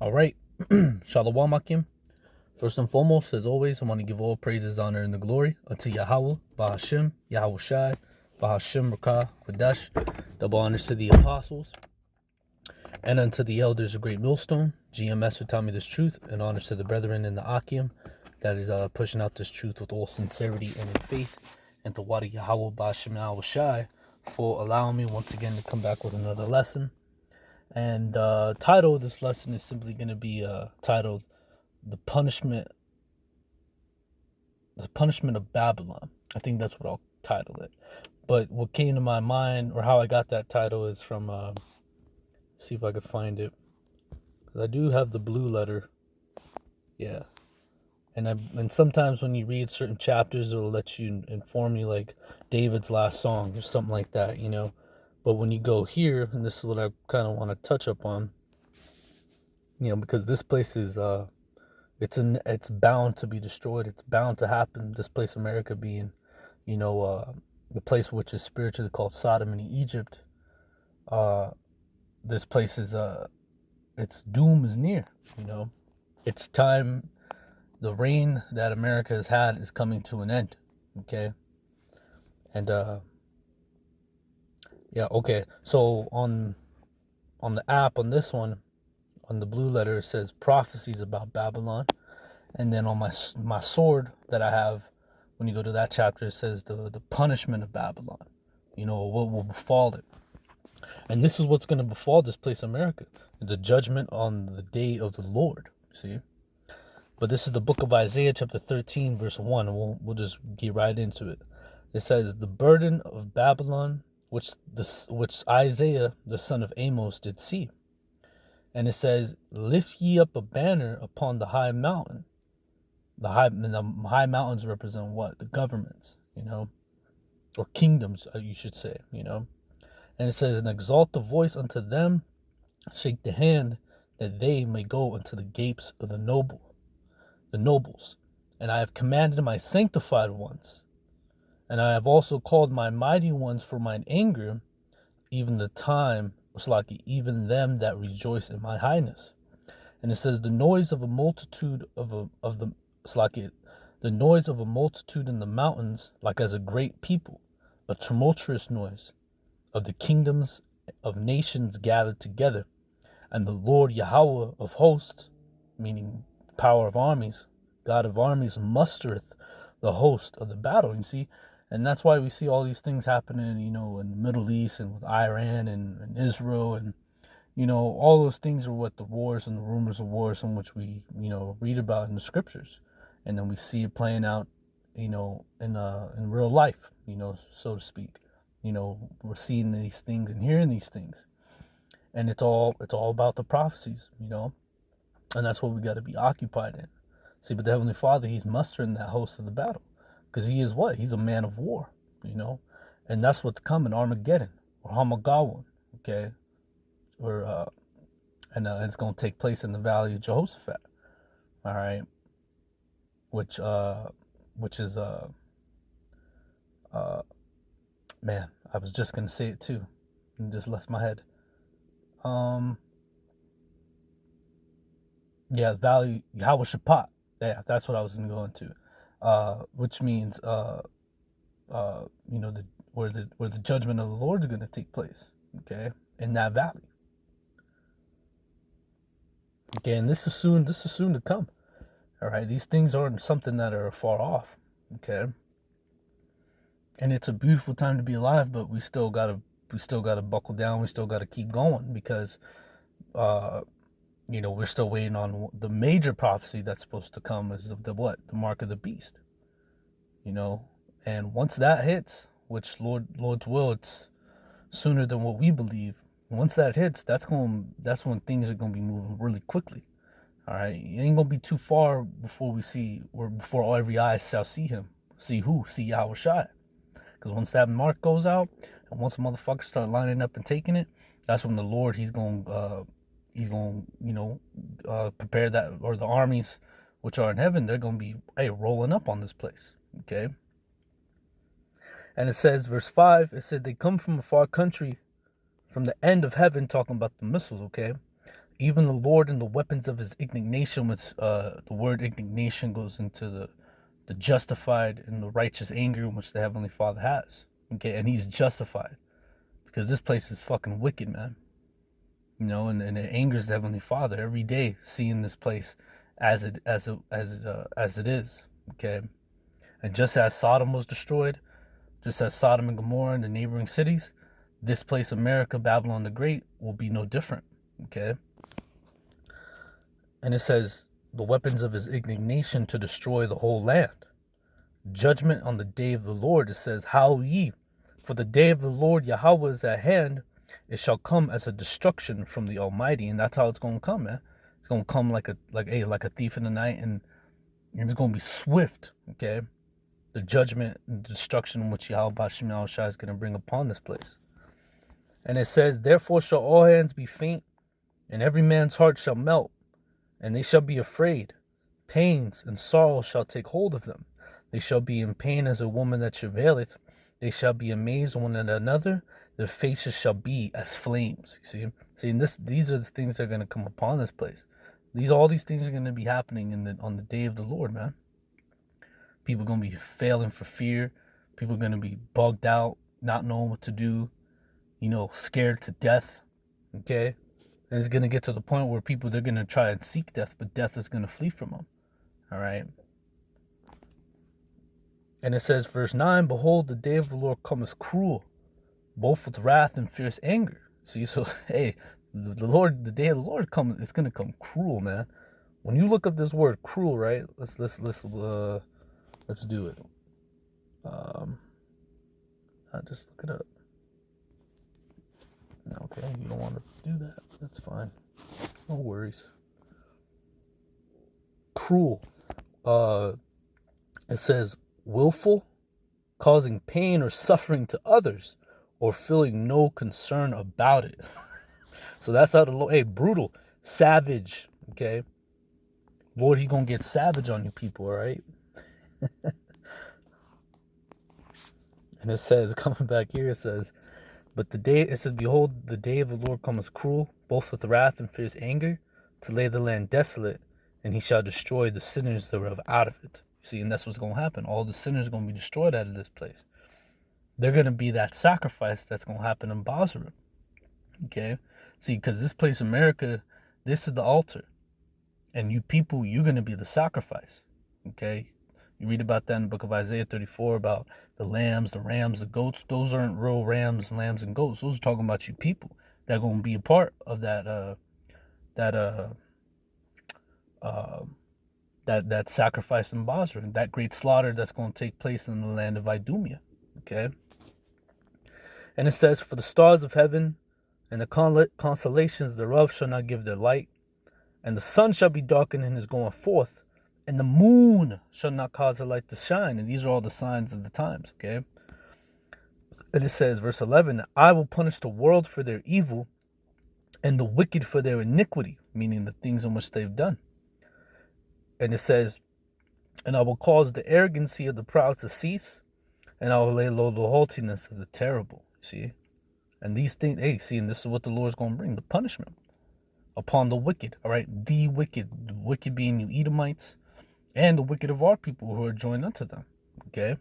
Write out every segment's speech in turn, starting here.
All right. Shalom Akim. First and foremost, as always, I want to give all praises, honor, and the glory unto Yahawah, Bahashim, YAHAWASHI, Bahashim, Rakah, Kodesh. Double honors to the apostles and unto the elders of Great Millstone, GMS who taught me this truth, and honors to the brethren in the Akim that is pushing out this truth with all sincerity and in faith, and to Wadi Yahawah, Bahashim, YAHAWASHI for allowing me once again to come back with another lesson. And title of this lesson is simply going to be titled the punishment of Babylon. I think that's what I'll title it. But what came to my mind, or how I got that title, is from see if I could find it, because I do have the blue letter. Yeah. And sometimes when you read certain chapters, it'll let you inform you, like David's last song or something like that, you know. But when you go here, and this is what I kind of want to touch up on, you know, because this place is it's bound to be destroyed. It's bound to happen. This place, America, being, you know, the place which is spiritually called Sodom and Egypt. This place is its doom is near. You know, it's time. The reign that America has had is coming to an end. Okay, and yeah, okay. So on the app, on this one, on the blue letter, it says prophecies about Babylon. And then on my sword that I have, when you go to that chapter, it says the punishment of Babylon. You know, what will befall it. And this is what's going to befall this place, America. The judgment on the day of the Lord. See? But this is the book of Isaiah, chapter 13, verse 1. And we'll just get right into it. It says, the burden of Babylon, which Isaiah, the son of Amos, did see. And it says, lift ye up a banner upon the high mountain. The high mountains represent what? The governments, you know, or kingdoms, you should say, you know. And it says, and exalt the voice unto them, shake the hand, that they may go unto the gates of the nobles. And I have commanded my sanctified ones, and I have also called my mighty ones for mine anger, even the time, even them that rejoice in my highness. And it says, the noise of a multitude the noise of a multitude in the mountains, like as a great people, a tumultuous noise of the kingdoms of nations gathered together. And the Lord Yahawah of hosts, meaning power of armies, God of armies, mustereth the host of the battle. You see, and that's why we see all these things happening, you know, in the Middle East and with Iran and Israel, and you know, all those things are what the wars and the rumors of wars in which we, you know, read about in the scriptures. And then we see it playing out, you know, in real life, you know, so to speak. You know, we're seeing these things and hearing these things. And it's all about the prophecies, you know. And that's what we got to be occupied in. See, but the Heavenly Father, he's mustering that host of the battle. Because he is what? He's a man of war, you know. And that's what's coming, Armageddon, or Hamagawan, okay? Or it's going to take place in the Valley of Jehoshaphat, all right, which is man, I was just going to say it too, and just left my head. Yeah, Valley YAHAWASHI, yeah, that's what I was going to go into, which means you know, where the judgment of the Lord is going to take place, okay, in that valley. Okay, and this is soon to come. All right, these things aren't something that are far off. Okay, and it's a beautiful time to be alive, but we still gotta buckle down. We still gotta keep going because, you know, we're still waiting on the major prophecy that's supposed to come is the mark of the beast. You know, and once that hits, which Lord's will, it's sooner than what we believe. Once that hits, that's when things are gonna be moving really quickly. All right, it ain't gonna be too far before before every eye shall see him. See who? See Yahawashi. Because once that mark goes out, and once motherfuckers start lining up and taking it, that's when the Lord he's gonna you know prepare that, or the armies which are in heaven, they're gonna be rolling up on this place. Okay. And it says, verse 5, it said they come from a far country, from the end of heaven, talking about the missiles, okay? even the Lord and the weapons of his indignation, which the word indignation goes into the justified and the righteous anger in which the Heavenly Father has. Okay, and he's justified because this place is fucking wicked, man. You know, and it angers the Heavenly Father every day seeing this place as it is. Okay, and just as Sodom was destroyed, just as Sodom and Gomorrah and the neighboring cities, this place, America, Babylon the Great, will be no different. Okay, and it says the weapons of his indignation to destroy the whole land. Judgment on the day of the Lord. It says, "Howl ye, for the day of the Lord Yahawah is at hand. It shall come as a destruction from the Almighty." And that's how it's gonna come, man. It's gonna come like a thief in the night, and it's gonna be swift. Okay, the judgment and destruction which YAHAWASHI is gonna bring upon this place. And it says, "Therefore shall all hands be faint, and every man's heart shall melt, and they shall be afraid. Pains and sorrow shall take hold of them. They shall be in pain as a woman that travaileth. They shall be amazed one at another. Their faces shall be as flames." You see, these are the things that are going to come upon this place. All these things are going to be happening on the day of the Lord, man. People are going to be failing for fear. People are going to be bugged out, not knowing what to do, scared to death. Okay, and it's going to get to the point where they're going to try and seek death, but death is going to flee from them. All right. And it says, verse 9, "Behold, the day of the Lord cometh cruel, both with wrath and fierce anger." See, so hey, the day of the Lord comes. It's gonna come cruel, man. When you look up this word cruel, right? Let's do it. Just look it up. Okay, you don't want to do that. That's fine. No worries. Cruel. It says willful, causing pain or suffering to others, or feeling no concern about it. So that's how the Lord, brutal, savage, okay? Lord, he's going to get savage on you people, all right? And it says, coming back here, it says, "Behold, the day of the Lord cometh cruel, both with wrath and fierce anger, to lay the land desolate, and he shall destroy the sinners thereof out of it." See, and that's what's going to happen. All the sinners are going to be destroyed out of this place. They're going to be that sacrifice that's going to happen in Basra. Okay? See, because this place, America, this is the altar. And you people, you're going to be the sacrifice. Okay? You read about that in the book of Isaiah 34 about the lambs, the rams, the goats. Those aren't real rams, lambs, and goats. Those are talking about you people that are going to be a part of that sacrifice in Basra, that great slaughter that's going to take place in the land of Idumea. Okay? And it says, "For the stars of heaven and the constellations thereof shall not give their light, and the sun shall be darkened in his going forth, and the moon shall not cause her light to shine." And these are all the signs of the times, okay? And it says, verse 11, "I will punish the world for their evil, and the wicked for their iniquity," meaning the things in which they've done. And it says, "And I will cause the arrogancy of the proud to cease, and I will lay low the haughtiness of the terrible." See? And these things, and this is what the Lord's going to bring, the punishment upon the wicked, all right? The wicked being you Edomites, and the wicked of our people who are joined unto them, okay?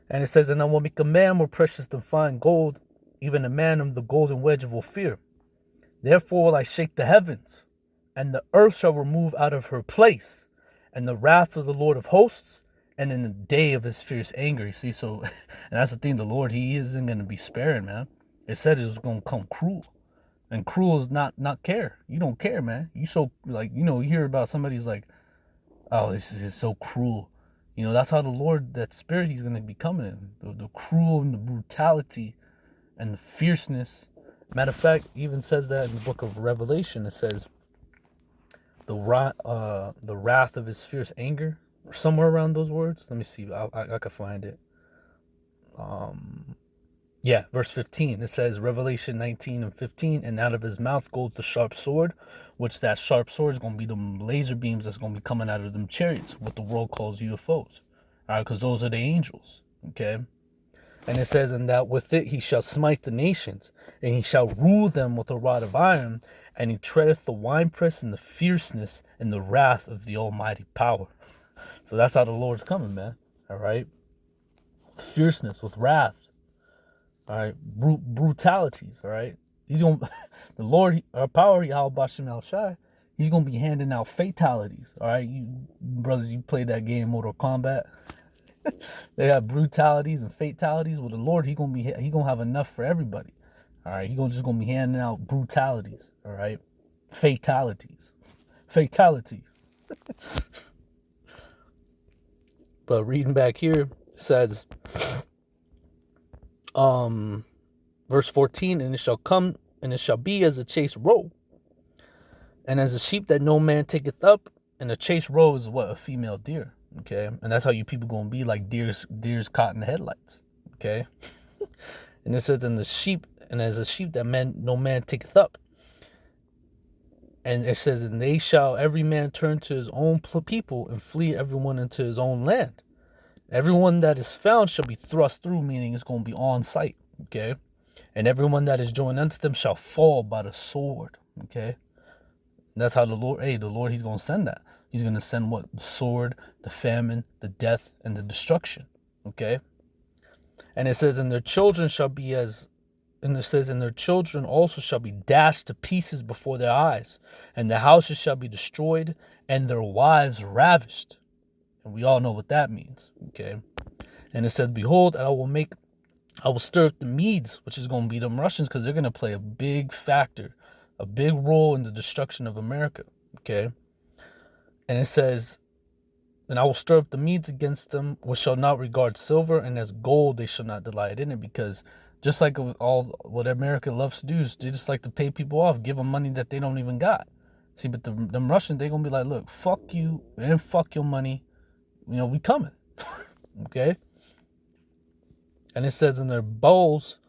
And it says, "And I will make a man more precious than fine gold, even a man of the golden wedge of Ophir. Therefore will I shake the heavens, and the earth shall remove out of her place, and the wrath of the Lord of hosts, and in the day of his fierce anger." You see, so, and that's the thing, the Lord, he isn't going to be sparing, man. It said it was going to come cruel. And cruel is not care. You don't care, man. You you hear about somebody's like, "Oh, this is so cruel." That's how the Lord, that spirit, he's going to be coming in. The cruel and the brutality and the fierceness. Matter of fact, even says that in the book of Revelation. It says, the wrath of his fierce anger, or somewhere around those words. Let me see. I can find it. Verse 15. It says, Revelation 19 and 15, "And out of his mouth goes the sharp sword," which that sharp sword is going to be them laser beams that's going to be coming out of them chariots, what the world calls UFOs. All right, because those are the angels. Okay. And it says, "And that with it he shall smite the nations, and he shall rule them with a rod of iron, and he treadeth the winepress in the fierceness and the wrath of the almighty power. So that's how the Lord's coming, man. All right? With fierceness, with wrath. All right? Brutalities, all right? He's going to, the Lord, our power, YAHAWASHI, he's going to be handing out fatalities, all right? You brothers, you played that game, Mortal Kombat. They have brutalities and fatalities. Well, the Lord, he gonna have enough for everybody. All right, just gonna be handing out brutalities. All right, fatalities, fatality. But reading back here, it says, verse 14, and it shall come, and it shall be as a chased roe, and as a sheep that no man taketh up, and a chased roe is what? A female deer. Okay, and that's how you people gonna be, like deer's caught in the headlights. Okay, and it says, and as a sheep that no man taketh up, and it says, and they shall every man turn to his own people, and flee everyone into his own land. Everyone that is found shall be thrust through, meaning it's gonna be on sight. Okay, and everyone that is joined unto them shall fall by the sword. Okay, and that's how the Lord, he's gonna send that. He's going to send what? The sword, the famine, the death, and the destruction. Okay? And it says, and their children shall be and it says, and their children also shall be dashed to pieces before their eyes, and their houses shall be destroyed, and their wives ravished. And we all know what that means. Okay? And it says, behold, I will stir up the Medes, which is going to be them Russians, because they're going to play a big factor, a big role in the destruction of America. Okay? And it says, and I will stir up the Medes against them, which shall not regard silver, and as gold they shall not delight in it. Because just like all what America loves to do is they just like to pay people off, give them money that they don't even got. See, but them Russians, they going to be like, look, fuck you and fuck your money. We coming. Okay? And it says, in their bowls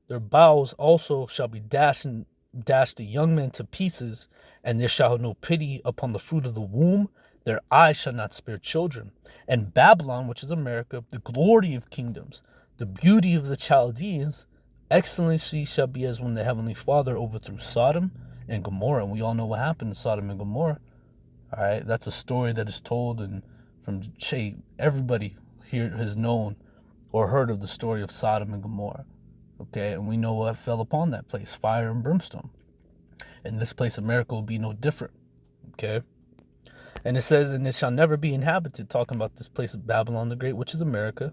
also shall be dashed the young men to pieces, and there shall no pity upon the fruit of the womb. Their eyes shall not spare children. And Babylon, which is America, the glory of kingdoms, the beauty of the Chaldeans, excellency shall be as when the Heavenly Father overthrew Sodom and Gomorrah. And we all know what happened to Sodom and Gomorrah. All right, that's a story that is told, and from everybody here has known or heard of the story of Sodom and Gomorrah. Okay, and we know what fell upon that place, fire and brimstone. And this place, America, will be no different. Okay, and it says, and it shall never be inhabited, talking about this place of Babylon the Great, which is America.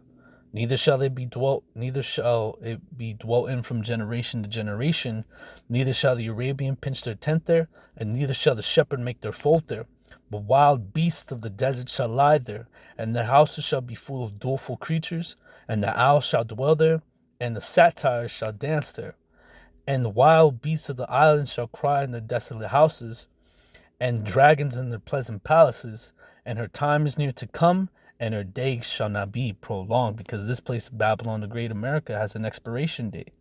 Neither shall it be dwelt in from generation to generation. Neither shall the Arabian pitch their tent there, and neither shall the shepherd make their fold there. But wild beasts of the desert shall lie there, and their houses shall be full of doleful creatures, and the owl shall dwell there, and the satyrs shall dance there. And the wild beasts of the islands shall cry in the desolate houses, and dragons in their pleasant palaces. And her time is near to come, and her days shall not be prolonged. Because this place, Babylon the Great, America, has an expiration date.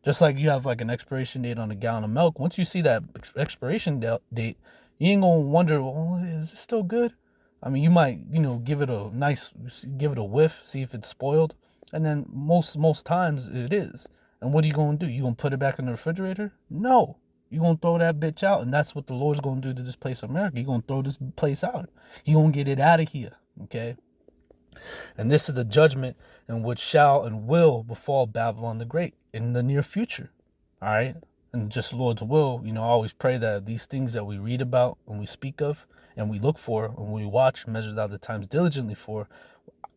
Just like you have like an expiration date on a gallon of milk. Once you see that expiration date, you ain't gonna wonder, well, is it still good? I mean, you might, give it a whiff, see if it's spoiled. And then most times it is. And what are you going to do? You going to put it back in the refrigerator? No. You're going to throw that bitch out. And that's what the Lord's going to do to this place, America. You're going to throw this place out. You're going to get it out of here. Okay? And this is the judgment in which shall and will befall Babylon the Great in the near future. All right? And just Lord's will, I always pray that these things that we read about and we speak of and we look for and we watch, measure out the times diligently for,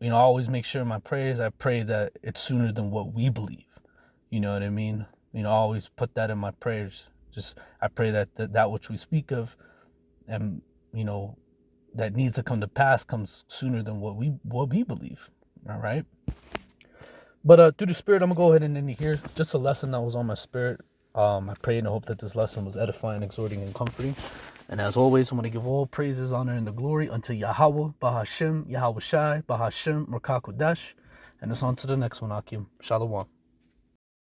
I always make sure in my prayers, I pray that it's sooner than what we believe. You know what I mean? I always put that in my prayers. I pray that which we speak of and, that needs to come to pass comes sooner than what we believe. All right? But through the Spirit, I'm going to go ahead and end it here. Just a lesson that was on my spirit. I pray and hope that this lesson was edifying, exhorting, and comforting. And as always, I'm going to give all praises, honor, and the glory unto Yahawah, Bahashem, Yahawashi, Bahashem, Rakakodash. And it's on to the next one, Akim. Shalom.